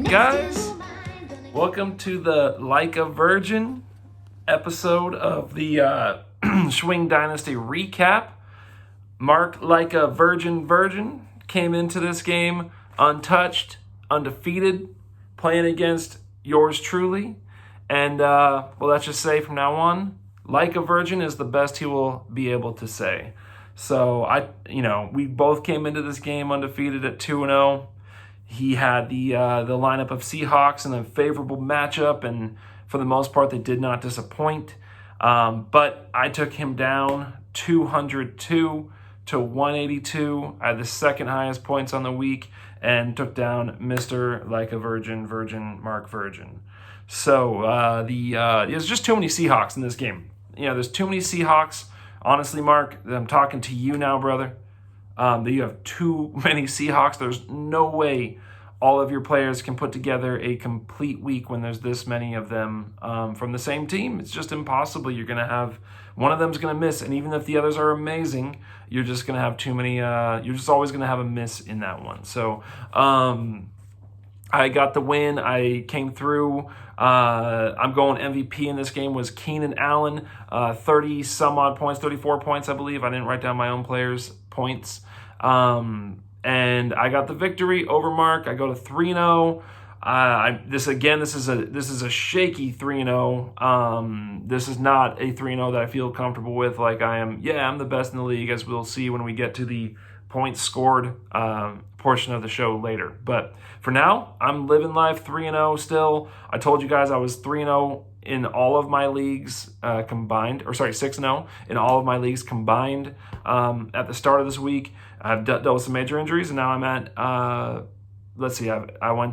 guys? Welcome to the Like a Virgin episode of the Schwing Dynasty recap. Mark, like a virgin, came into this game untouched, undefeated, playing against yours truly. And, well, let's just say from now on, like a virgin is the best he will be able to say. So, we both came into this game undefeated at 2-0. He had the lineup of Seahawks in a favorable matchup, and for the most part, they did not disappoint. But I took him down 202 to 182. I had the second highest points on the week and took down Mr. Like a Virgin, Mark Virgin. So there's just too many Seahawks in this game. There's too many Seahawks. Honestly, Mark, I'm talking to you now, brother. That you have too many Seahawks. There's no way all of your players can put together a complete week when there's this many of them from the same team. It's just impossible. You're going to have one of them's going to miss, and even if the others are amazing, you're just going to have too many. You're just always going to have a miss in that one. So I got the win. I came through. I'm going MVP in this game was Keenan Allen, 30 some odd points, 34 points, I believe. I didn't write down my own players' points. And I got the victory over Mark. I go to 3-0. This is a shaky 3-0. This is not a 3-0 that I feel comfortable with. Like I'm the best in the league, as we'll see when we get to the points scored portion of the show later. But for now, I'm living life 3-0 still. I told you guys I was 3-0 in all of my leagues combined, 6-0 in all of my leagues combined at the start of this week. I've dealt with some major injuries, and now I'm at, I went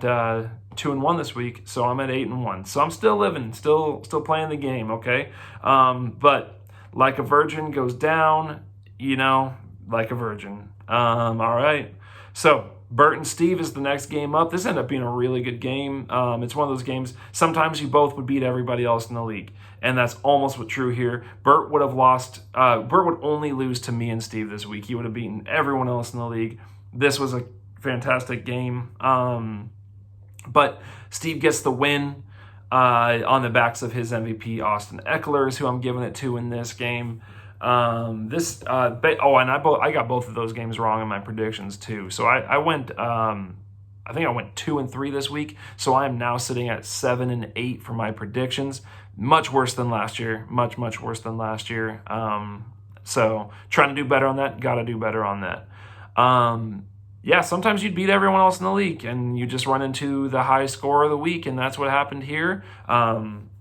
2-1 this week, so I'm at 8-1. So I'm still living, still playing the game, okay? But like a virgin goes down, like a virgin. All right. So Bert and Steve is the next game up. This ended up being a really good game. It's one of those games, sometimes you both would beat everybody else in the league. And that's almost what's true here. Bert would only lose to me and Steve this week. He would have beaten everyone else in the league. This was a fantastic game. But Steve gets the win on the backs of his MVP, Austin Eckler, who I'm giving it to in this game. I got both of those games wrong in my predictions too. So I went, I think I went 2-3 this week. So I am now sitting at 7-8 for my predictions. Much worse than last year. Much worse than last year. So trying to do better on that. Got to do better on that. Sometimes you'd beat everyone else in the league and you just run into the high score of the week, and that's what happened here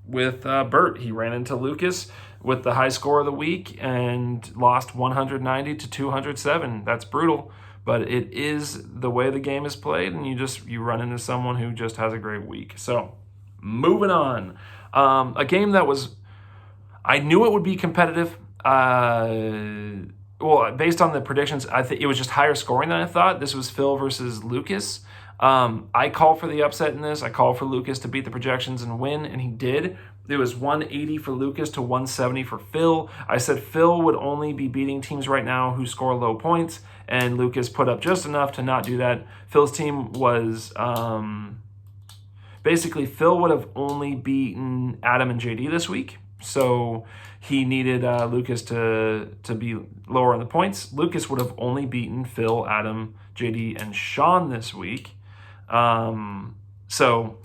with Bert. He ran into Lucas with the high score of the week and lost 190 to 207. That's brutal, but it is the way the game is played, and you run into someone who just has a great week. So moving on, a game that I knew it would be competitive. Based on the predictions, I think it was just higher scoring than I thought. This was Phil versus Lucas. I call for the upset in this. I call for Lucas to beat the projections and win, and he did. It was 180 for Lucas to 170 for Phil. I said Phil would only be beating teams right now who score low points, and Lucas put up just enough to not do that. Phil's team was basically Phil would have only beaten Adam and JD this week, so he needed Lucas to be lower on the points. Lucas would have only beaten Phil, Adam, JD, and Sean this week. So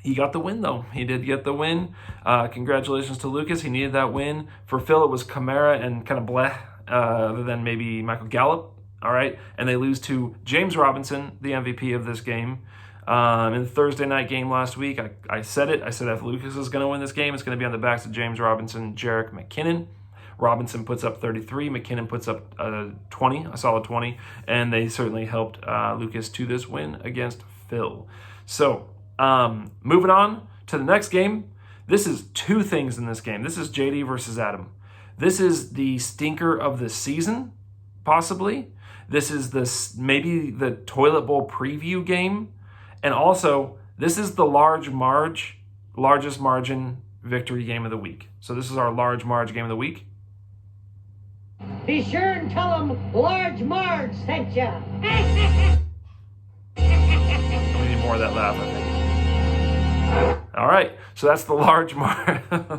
he got the win, though. He did get the win. Congratulations to Lucas. He needed that win. For Phil, it was Kamara and kind of bleh, other than maybe Michael Gallup. All right. And they lose to James Robinson, the MVP of this game. In the Thursday night game last week, I said it. I said if Lucas is going to win this game, it's going to be on the backs of James Robinson, Jerick McKinnon. Robinson puts up 33. McKinnon puts up 20, a solid 20. And they certainly helped Lucas to this win against Phil. So moving on to the next game. This is two things in this game. This is JD versus Adam. This is the stinker of the season, possibly. This is maybe the toilet bowl preview game. And also, this is the largest margin victory game of the week. So this is our large margin game of the week. Be sure and tell them Large Marge sent ya. We need more of that laugh, I think. All right, so that's the large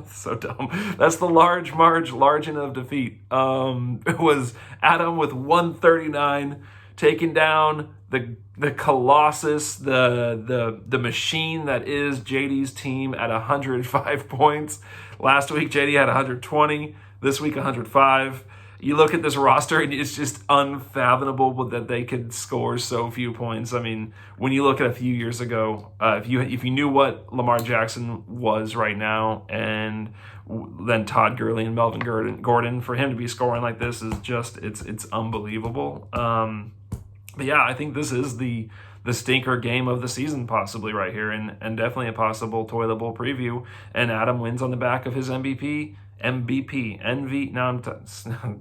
so dumb. That's the large margin of defeat. It was Adam with 139 taking down the colossus, the machine that is JD's team at 105 points. Last week JD had 120. This week 105. You look at this roster and it's just unfathomable that they could score so few points. I mean, when you look at a few years ago, if you knew what Lamar Jackson was right now, and then Todd Gurley and Melvin Gordon, for him to be scoring like this is just it's unbelievable. But yeah, I think this is the stinker game of the season possibly right here, and definitely a possible toilet bowl preview. And Adam wins on the back of his MVP. Now I'm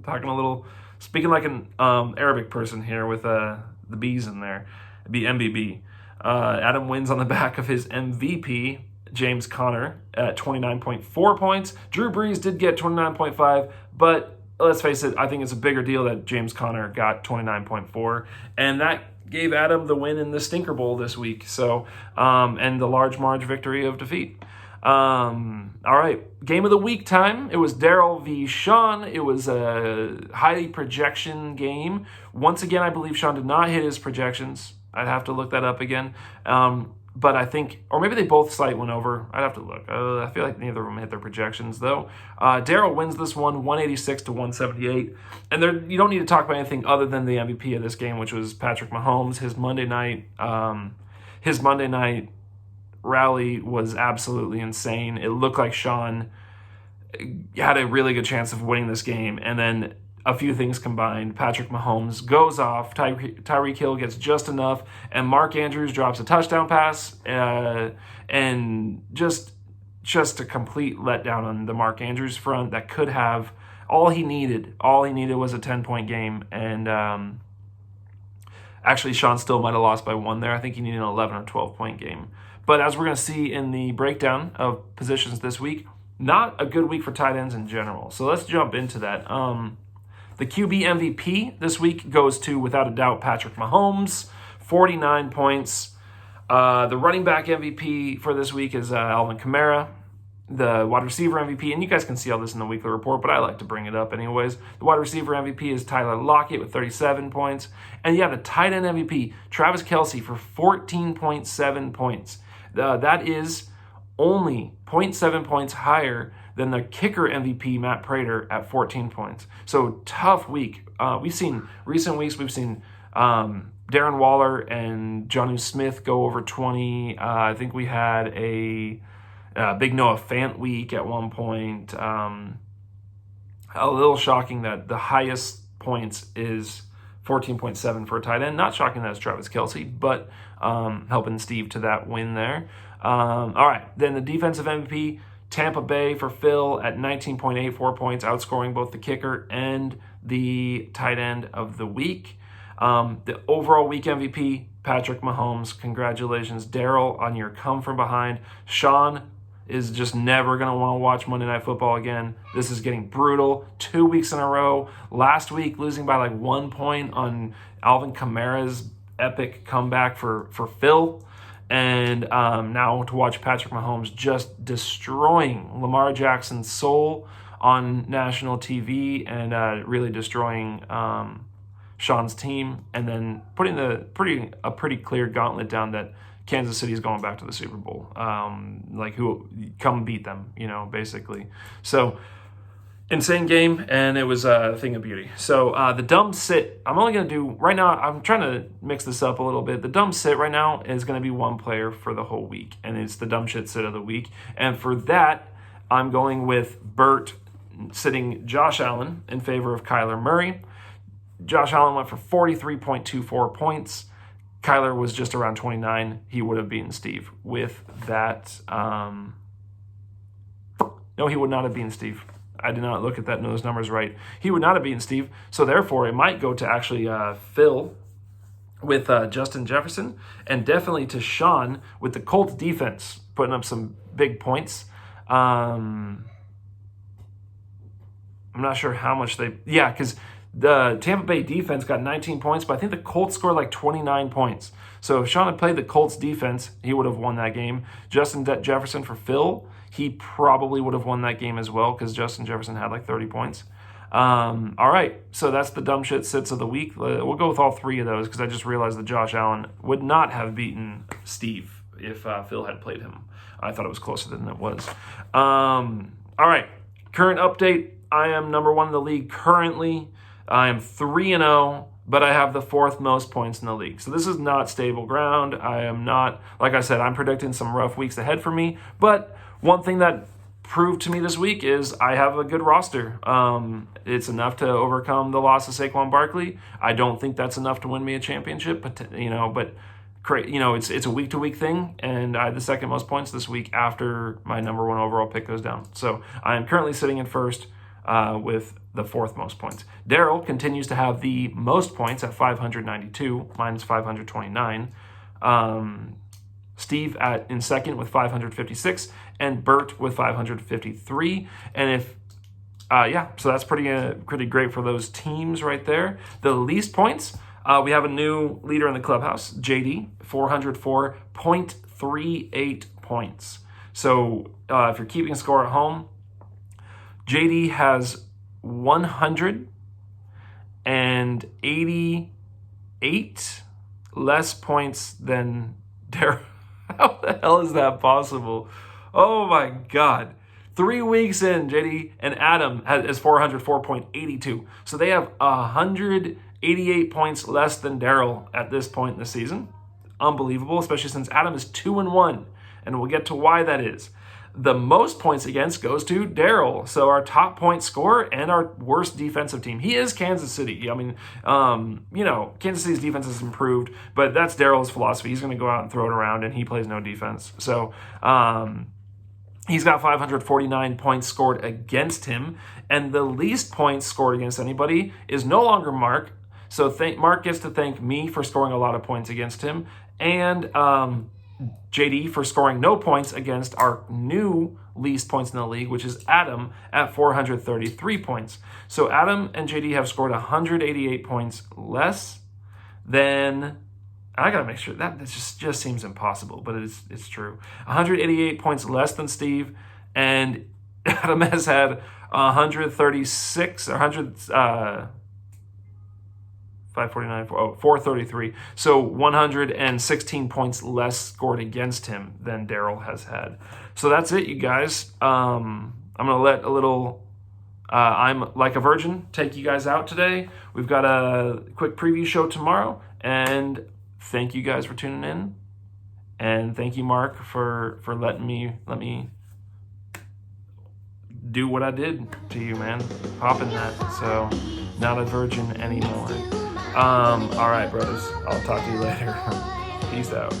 talking a little, speaking like an Arabic person here with the B's in there. It'd be MBB. Adam wins on the back of his MVP, James Conner, at 29.4 points. Drew Brees did get 29.5, but let's face it, I think it's a bigger deal that James Conner got 29.4, and that gave Adam the win in the Stinker Bowl this week. So, and the large marge victory of defeat. All right, game of the week time. It was Daryl v. Sean. It was a high projection game. Once again, I believe Sean did not hit his projections. I'd have to look that up again. But I think, or maybe they both slight went over. I'd have to look. I feel like neither of them hit their projections, though. Daryl wins this one, 186 to 178. And there, you don't need to talk about anything other than the MVP of this game, which was Patrick Mahomes. His Monday night rally was absolutely insane. It looked like Sean had a really good chance of winning this game, and then a few things combined. Patrick Mahomes goes off, Tyreek Hill gets just enough, and Mark Andrews drops a touchdown pass, and just a complete letdown on the Mark Andrews front that could have all he needed was a 10-point game, and actually Sean still might have lost by one there. I think he needed an 11 or 12-point game. But as we're going to see in the breakdown of positions this week, not a good week for tight ends in general. So let's jump into that. The QB MVP this week goes to, without a doubt, Patrick Mahomes, 49 points. The running back MVP for this week is Alvin Kamara. The wide receiver MVP, and you guys can see all this in the weekly report, but I like to bring it up anyways. The wide receiver MVP is Tyler Lockett with 37 points. And yeah, the tight end MVP, Travis Kelce, for 14.7 points. That is only 0.7 points higher than the kicker MVP, Matt Prater, at 14 points. So tough week. We've seen Darren Waller and Jonnu Smith go over 20. I think we had a big Noah Fant week at one point. A little shocking that the highest points is 14.7 for a tight end. Not shocking that it's Travis Kelce, but helping Steve to that win there. All right, then the defensive MVP, Tampa Bay for Phil at 19.84 points, outscoring both the kicker and the tight end of the week. The overall week MVP, Patrick Mahomes. Congratulations, Daryl, on your come from behind. Sean is just never going to want to watch Monday Night Football again. This is getting brutal. 2 weeks in a row. Last week, losing by like 1 point on Alvin Kamara's epic comeback for Phil. And now to watch Patrick Mahomes just destroying Lamar Jackson's soul on national TV and really destroying Sean's team, and then putting a pretty clear gauntlet down that Kansas City is going back to the Super Bowl. Who come beat them, basically. So insane game, and it was a thing of beauty. So the dumb sit, I'm only going to do, right now, I'm trying to mix this up a little bit. The dumb sit right now is going to be one player for the whole week, and it's the dumb shit sit of the week. And for that, I'm going with Bert sitting Josh Allen in favor of Kyler Murray. Josh Allen went for 43.24 points. Kyler was just around 29. He would have beaten Steve with that. No, he would not have beaten Steve. I did not look at that and those numbers right. He would not have beaten Steve. So therefore, it might go to actually Phil with Justin Jefferson, and definitely to Sean with the Colts defense, putting up some big points. I'm not sure how much because The Tampa Bay defense got 19 points, but I think the Colts scored like 29 points. So if Sean had played the Colts defense, he would have won that game. Justin Jefferson for Phil, he probably would have won that game as well because Justin Jefferson had like 30 points. All right, so that's the dumb shit sits of the week. We'll go with all three of those because I just realized that Josh Allen would not have beaten Steve if Phil had played him. I thought it was closer than it was. All right, current update. I am number one in the league currently. I am 3-0, but I have the fourth most points in the league. So this is not stable ground. I am not, like I said, I'm predicting some rough weeks ahead for me. But one thing that proved to me this week is I have a good roster. It's enough to overcome the loss of Saquon Barkley. I don't think that's enough to win me a championship, but it's a week-to-week thing, and I had the second most points this week after my number one overall pick goes down. So I am currently sitting in first with the fourth most points. Daryl continues to have the most points at 592, minus 529. Steve in second with 556, and Bert with 553. And so that's pretty great for those teams right there. The least points, we have a new leader in the clubhouse, JD, 404.38 points. So if you're keeping score at home, JD has 188 less points than Daryl. How the hell is that possible? Oh my God. 3 weeks in, JD and Adam has 404.82. So they have 188 points less than Daryl at this point in the season. Unbelievable, especially since Adam is 2-1. And we'll get to why that is. The most points against goes to Daryl. So our top point scorer and our worst defensive team. He is Kansas City. I mean, Kansas City's defense has improved, but that's Daryl's philosophy. He's going to go out and throw it around, and he plays no defense. So he's got 549 points scored against him, and the least points scored against anybody is no longer Mark. So Mark gets to thank me for scoring a lot of points against him, and JD for scoring no points against our new least points in the league, which is Adam at 433 points. So Adam and JD have scored 188 points less than, I gotta make sure that just seems impossible, but it's true. 188 points less than Steve, and Adam has had 136 or 433. So 116 points less scored against him than Daryl has had. So that's it, you guys. I'm going to let a little I'm Like a Virgin take you guys out today. We've got a quick preview show tomorrow. And thank you guys for tuning in. And thank you, Mark, for letting me do what I did to you, man. Popping that. So not a virgin anymore. All right, brothers. I'll talk to you later. Peace out.